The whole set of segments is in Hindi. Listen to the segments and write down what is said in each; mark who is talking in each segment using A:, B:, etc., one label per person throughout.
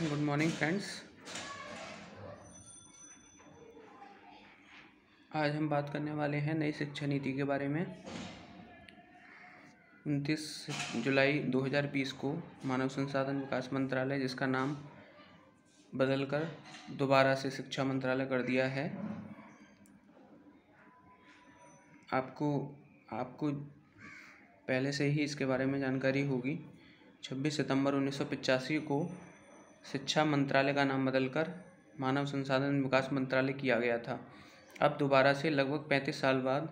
A: Good morning friends. आज हम बात करने वाले हैं नई शिक्षा नीति के बारे में। 29 जुलाई 2020 को मानव संसाधन विकास मंत्रालय, जिसका नाम बदलकर दोबारा से शिक्षा मंत्रालय कर दिया है, आपको पहले से ही इसके बारे में जानकारी होगी। 26 सितंबर 1985 को शिक्षा मंत्रालय का नाम बदलकर मानव संसाधन विकास मंत्रालय किया गया था। अब दोबारा से लगभग 35 साल बाद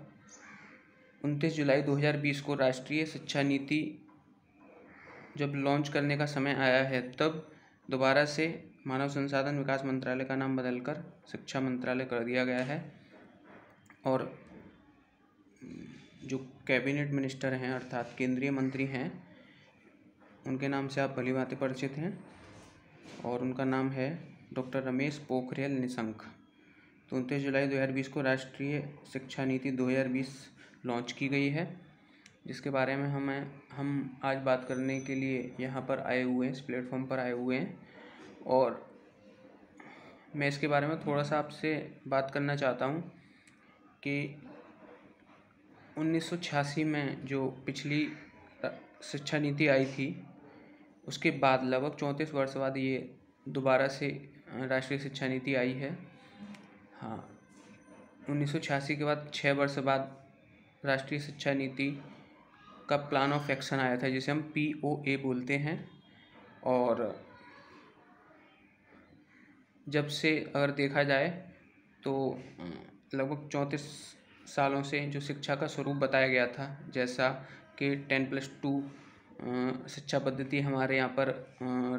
A: 29 जुलाई 2020 को राष्ट्रीय शिक्षा नीति जब लॉन्च करने का समय आया है, तब दोबारा से मानव संसाधन विकास मंत्रालय का नाम बदलकर शिक्षा मंत्रालय कर दिया गया है। और जो कैबिनेट मिनिस्टर हैं अर्थात केंद्रीय मंत्री हैं, उनके नाम से आप भली भांति परिचित हैं, और उनका नाम है डॉक्टर रमेश पोखरियाल निशंक। तो 29 जुलाई 2020 को राष्ट्रीय शिक्षा नीति 2020 लॉन्च की गई है, जिसके बारे में हम आज बात करने के लिए यहाँ पर आए हुए हैं, इस प्लेटफॉर्म पर आए हुए हैं। और मैं इसके बारे में थोड़ा सा आपसे बात करना चाहता हूँ कि 1986 में जो पिछली शिक्षा नीति आई थी, उसके बाद लगभग 34 वर्ष बाद ये दोबारा से राष्ट्रीय शिक्षा नीति आई है। हाँ, 1986 के बाद 6 वर्ष बाद राष्ट्रीय शिक्षा नीति का प्लान ऑफ एक्शन आया था, जिसे हम POA बोलते हैं। और जब से अगर देखा जाए तो लगभग 34 सालों से जो शिक्षा का स्वरूप बताया गया था, जैसा कि 10+2 शिक्षा पद्धति हमारे यहाँ पर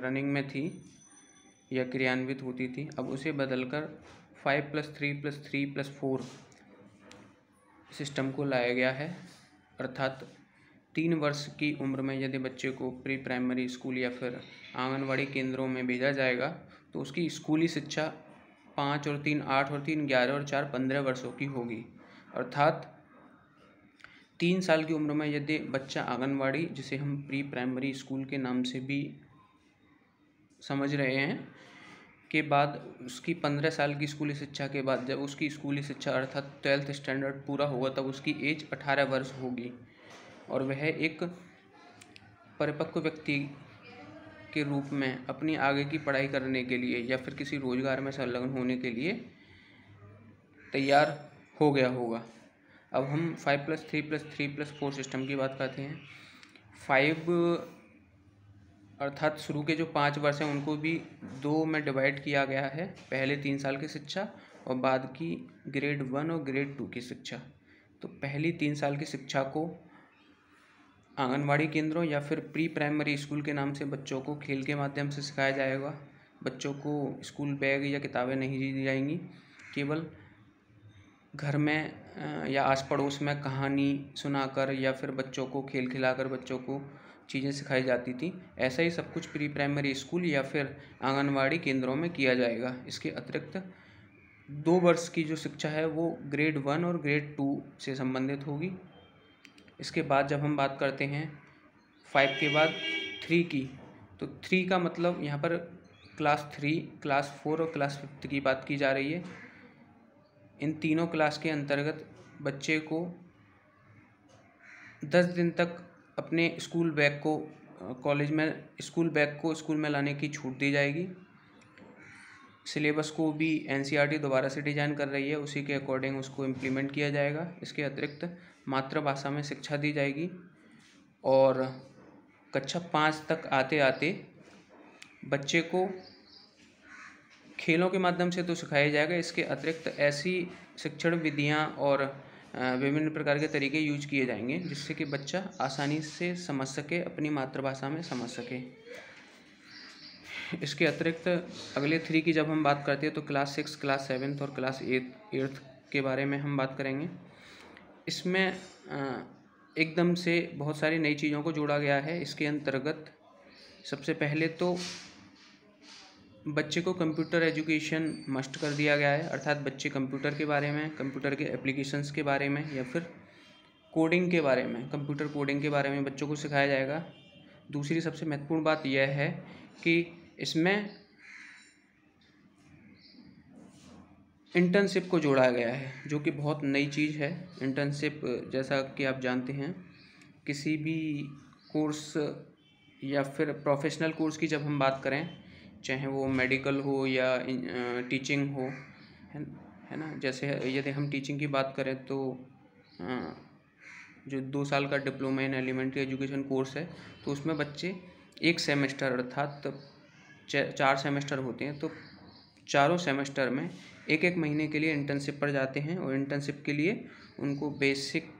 A: रनिंग में थी या क्रियान्वित होती थी, अब उसे बदलकर 5+3+3+4 सिस्टम को लाया गया है। अर्थात 3 वर्ष की उम्र में यदि बच्चे को प्री प्राइमरी स्कूल या फिर आंगनवाड़ी केंद्रों में भेजा जाएगा, तो उसकी स्कूली शिक्षा 5 और 3 8 और 3 11 और 4 15 वर्षों की होगी। अर्थात 3 साल की उम्र में यदि बच्चा आंगनवाड़ी, जिसे हम प्री प्राइमरी स्कूल के नाम से भी समझ रहे हैं, के बाद उसकी 15 साल की स्कूली शिक्षा के बाद जब उसकी स्कूली शिक्षा अर्थात 12th स्टैंडर्ड पूरा होगा, तब उसकी एज 18 वर्ष होगी और वह एक परिपक्व व्यक्ति के रूप में अपनी आगे की पढ़ाई करने के लिए या फिर किसी रोजगार में संलग्न होने के लिए तैयार हो गया होगा। अब हम 5+3+3+4 सिस्टम की बात करते हैं। 5 अर्थात शुरू के जो 5 वर्ष हैं उनको भी 2 में डिवाइड किया गया है, पहले 3 साल की शिक्षा और बाद की ग्रेड 1 और ग्रेड 2 की शिक्षा। तो पहली 3 साल की शिक्षा को आंगनवाड़ी केंद्रों या फिर प्री प्राइमरी स्कूल के नाम से बच्चों को खेल के माध्यम से सिखाया जाएगा। बच्चों को स्कूल बैग या किताबें नहीं दी जाएंगी, केवल घर में या आस पड़ोस में कहानी सुनाकर या फिर बच्चों को खेल खिलाकर बच्चों को चीज़ें सिखाई जाती थी। ऐसा ही सब कुछ प्री प्राइमरी स्कूल या फिर आंगनवाड़ी केंद्रों में किया जाएगा। इसके अतिरिक्त 2 वर्ष की जो शिक्षा है वो ग्रेड 1 और ग्रेड 2 से संबंधित होगी। इसके बाद जब हम बात करते हैं 5 के बाद 3 की, तो 3 का मतलब यहाँ पर क्लास 3, क्लास 4 और क्लास 5 की बात की जा रही है। इन तीनों क्लास के अंतर्गत बच्चे को 10 दिन तक अपने स्कूल बैग को स्कूल में लाने की छूट दी जाएगी। सिलेबस को भी NCERT दोबारा से डिज़ाइन कर रही है, उसी के अकॉर्डिंग उसको इम्प्लीमेंट किया जाएगा। इसके अतिरिक्त मातृभाषा में शिक्षा दी जाएगी और कक्षा 5 तक आते आते बच्चे को खेलों के माध्यम से तो सिखाया जाएगा। इसके अतिरिक्त ऐसी शिक्षण विधियां और विभिन्न प्रकार के तरीके यूज किए जाएंगे जिससे कि बच्चा आसानी से समझ सके, अपनी मातृभाषा में समझ सके। इसके अतिरिक्त अगले 3 की जब हम बात करते हैं तो क्लास 6, क्लास 7 और क्लास 8 के बारे में हम बात करेंगे। इसमें एकदम से बहुत सारी नई चीज़ों को जोड़ा गया है। इसके अंतर्गत सबसे पहले तो बच्चे को कंप्यूटर एजुकेशन मस्ट कर दिया गया है, अर्थात बच्चे कंप्यूटर के बारे में, कंप्यूटर के एप्लीकेशंस के बारे में या फिर कोडिंग के बारे में, कंप्यूटर कोडिंग के बारे में बच्चों को सिखाया जाएगा। दूसरी सबसे महत्वपूर्ण बात यह है कि इसमें इंटर्नशिप को जोड़ा गया है, जो कि बहुत नई चीज़ है। इंटर्नशिप जैसा कि आप जानते हैं, किसी भी कोर्स या फिर प्रोफेशनल कोर्स की जब हम बात करें, चाहे वो मेडिकल हो या टीचिंग हो, है ना। जैसे यदि हम टीचिंग की बात करें तो जो 2 साल का diploma in elementary education course है, तो उसमें बच्चे एक सेमेस्टर अर्थात 4 सेमेस्टर होते हैं, तो चारों सेमेस्टर में एक एक महीने के लिए इंटर्नशिप पर जाते हैं। और इंटर्नशिप के लिए उनको बेसिक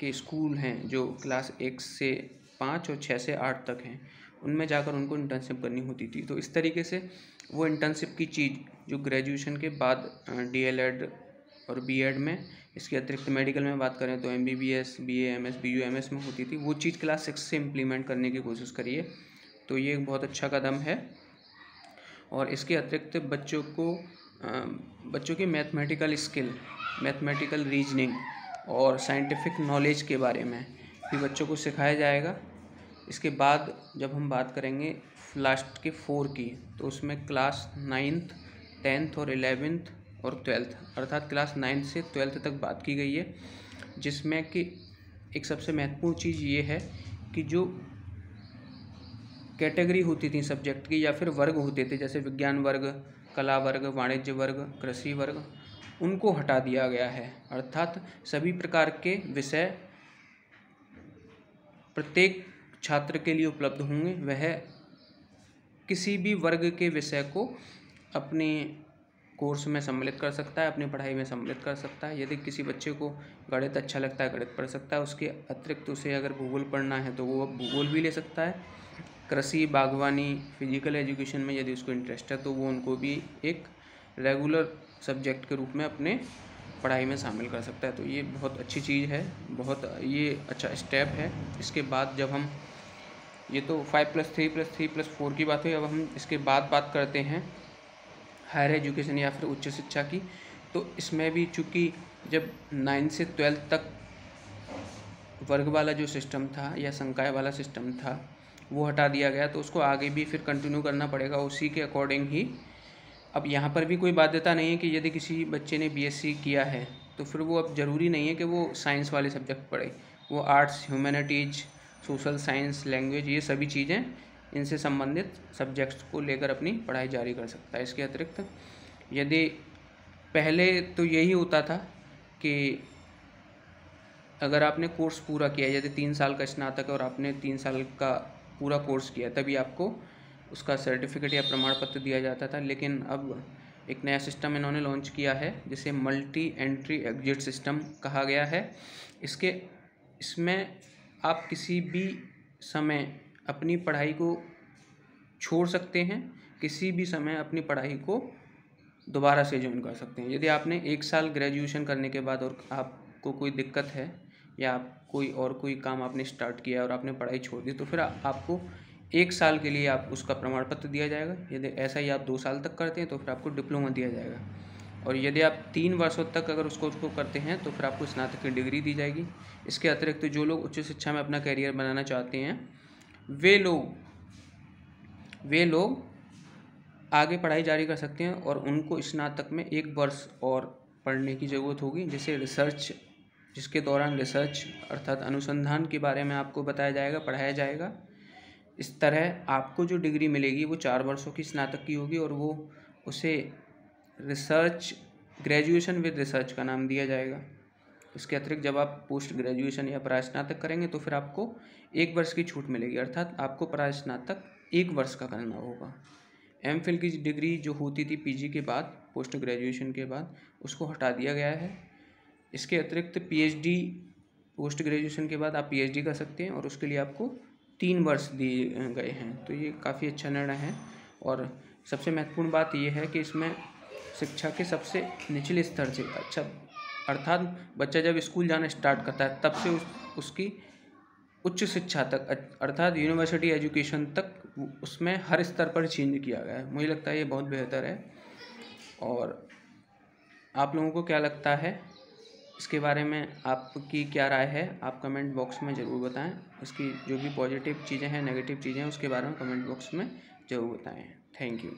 A: के स्कूल हैं जो क्लास 1 से 5 और 6 से 8 तक हैं, उनमें जाकर उनको इंटर्नशिप करनी होती थी। तो इस तरीके से वो इंटर्नशिप की चीज़ जो ग्रेजुएशन के बाद DLED और B.Ed में, इसके अतिरिक्त मेडिकल में बात करें तो MBBS, BA, MS, BU, MS में होती थी, वो चीज़ क्लास 6 से इम्प्लीमेंट करने की कोशिश करिए। तो ये एक बहुत अच्छा कदम है। और इसके अतिरिक्त बच्चों की मैथमेटिकल स्किल, मैथमेटिकल रीजनिंग और साइंटिफिक नॉलेज के बारे में भी बच्चों को सिखाया जाएगा। इसके बाद जब हम बात करेंगे लास्ट के 4 की, तो उसमें क्लास 9th, 10th और 11th और 12th अर्थात क्लास 9th से 12th तक बात की गई है, जिसमें कि एक सबसे महत्वपूर्ण चीज़ ये है कि जो कैटेगरी होती थी सब्जेक्ट की या फिर वर्ग होते थे, जैसे विज्ञान वर्ग, कला वर्ग, वाणिज्य वर्ग, कृषि वर्ग, उनको हटा दिया गया है। अर्थात सभी प्रकार के विषय प्रत्येक छात्र के लिए उपलब्ध होंगे। वह किसी भी वर्ग के विषय को अपने कोर्स में सम्मिलित कर सकता है, अपनी पढ़ाई में सम्मिलित कर सकता है। यदि किसी बच्चे को गणित अच्छा लगता है, गणित पढ़ सकता है। उसके अतिरिक्त उसे अगर भूगोल पढ़ना है तो वो भूगोल भी ले सकता है। कृषि, बागवानी, फिजिकल एजुकेशन में यदि उसको इंटरेस्ट है तो वो उनको भी एक रेगुलर सब्जेक्ट के रूप में अपने पढ़ाई में शामिल कर सकता है। तो ये बहुत अच्छी चीज़ है, बहुत ये अच्छा स्टेप है। इसके बाद जब हम, ये तो 5+3+3+4 की बात हुई, अब हम इसके बाद बात करते हैं हायर एजुकेशन या फिर उच्च शिक्षा की। तो इसमें भी चूँकि जब 9 से 12 तक वर्ग वाला जो सिस्टम था या संकाय वाला सिस्टम था वो हटा दिया गया, तो उसको आगे भी फिर कंटिन्यू करना पड़ेगा उसी के अकॉर्डिंग ही। अब यहाँ पर भी कोई बाध्यता नहीं है कि यदि किसी बच्चे ने BSc किया है तो फिर वो अब ज़रूरी नहीं है कि वो साइंस वाले सब्जेक्ट पढ़े। वो arts, humanities, social science, language, ये सभी चीज़ें, इनसे संबंधित सब्जेक्ट्स को लेकर अपनी पढ़ाई जारी कर सकता है। इसके अतिरिक्त यदि पहले तो यही होता था कि अगर आपने कोर्स पूरा किया, यदि 3 साल का स्नातक है और आपने 3 साल का पूरा कोर्स किया, तभी आपको उसका सर्टिफिकेट या प्रमाण पत्र दिया जाता था। लेकिन अब एक नया सिस्टम इन्होंने लॉन्च किया है जिसे मल्टी एंट्री एग्जिट सिस्टम कहा गया है। इसमें आप किसी भी समय अपनी पढ़ाई को छोड़ सकते हैं, किसी भी समय अपनी पढ़ाई को दोबारा से ज्वाइन कर सकते हैं। यदि आपने 1 साल ग्रेजुएशन करने के बाद और आपको कोई दिक्कत है या आप कोई काम आपने स्टार्ट किया और आपने पढ़ाई छोड़ दी, तो फिर आपको 1 साल के लिए आप उसका प्रमाण पत्र दिया जाएगा। यदि ऐसा ही आप 2 साल तक करते हैं तो फिर आपको डिप्लोमा दिया जाएगा। और यदि आप 3 वर्षों तक अगर उसको करते हैं तो फिर आपको स्नातक की डिग्री दी जाएगी। इसके अतिरिक्त जो लोग उच्च शिक्षा में अपना करियर बनाना चाहते हैं, वे लोग आगे पढ़ाई जारी कर सकते हैं और उनको स्नातक में 1 वर्ष और पढ़ने की ज़रूरत होगी, जिसके दौरान रिसर्च अर्थात अनुसंधान के बारे में आपको बताया जाएगा, पढ़ाया जाएगा। इस तरह आपको जो डिग्री मिलेगी वो 4 वर्षों की स्नातक की होगी और वो उसे ग्रेजुएशन विद रिसर्च का नाम दिया जाएगा। इसके अतिरिक्त जब आप पोस्ट ग्रेजुएशन या परास्नातक करेंगे तो फिर आपको 1 वर्ष की छूट मिलेगी, अर्थात आपको परास्नातक 1 वर्ष का करना होगा। MPhil की डिग्री जो होती थी PG के बाद, पोस्ट ग्रेजुएशन के बाद, उसको हटा दिया गया है। इसके अतिरिक्त PhD, पोस्ट ग्रेजुएशन के बाद आप PhD कर सकते हैं और उसके लिए आपको 3 वर्ष दिए गए हैं। तो ये काफ़ी अच्छा निर्णय है। और सबसे महत्वपूर्ण बात ये है कि इसमें शिक्षा के सबसे निचले स्तर से, अच्छा अर्थात बच्चा जब स्कूल जाना स्टार्ट करता है तब से उसकी उच्च शिक्षा तक अर्थात यूनिवर्सिटी एजुकेशन तक, उसमें हर स्तर पर चेंज किया गया है। मुझे लगता है ये बहुत बेहतर है। और आप लोगों को क्या लगता है इसके बारे में, आपकी क्या राय है, आप कमेंट बॉक्स में ज़रूर बताएं। इसकी जो भी पॉजिटिव चीज़ें हैं, नेगेटिव चीज़ें हैं, उसके बारे में कमेंट बॉक्स में ज़रूर बताएं। Thank you.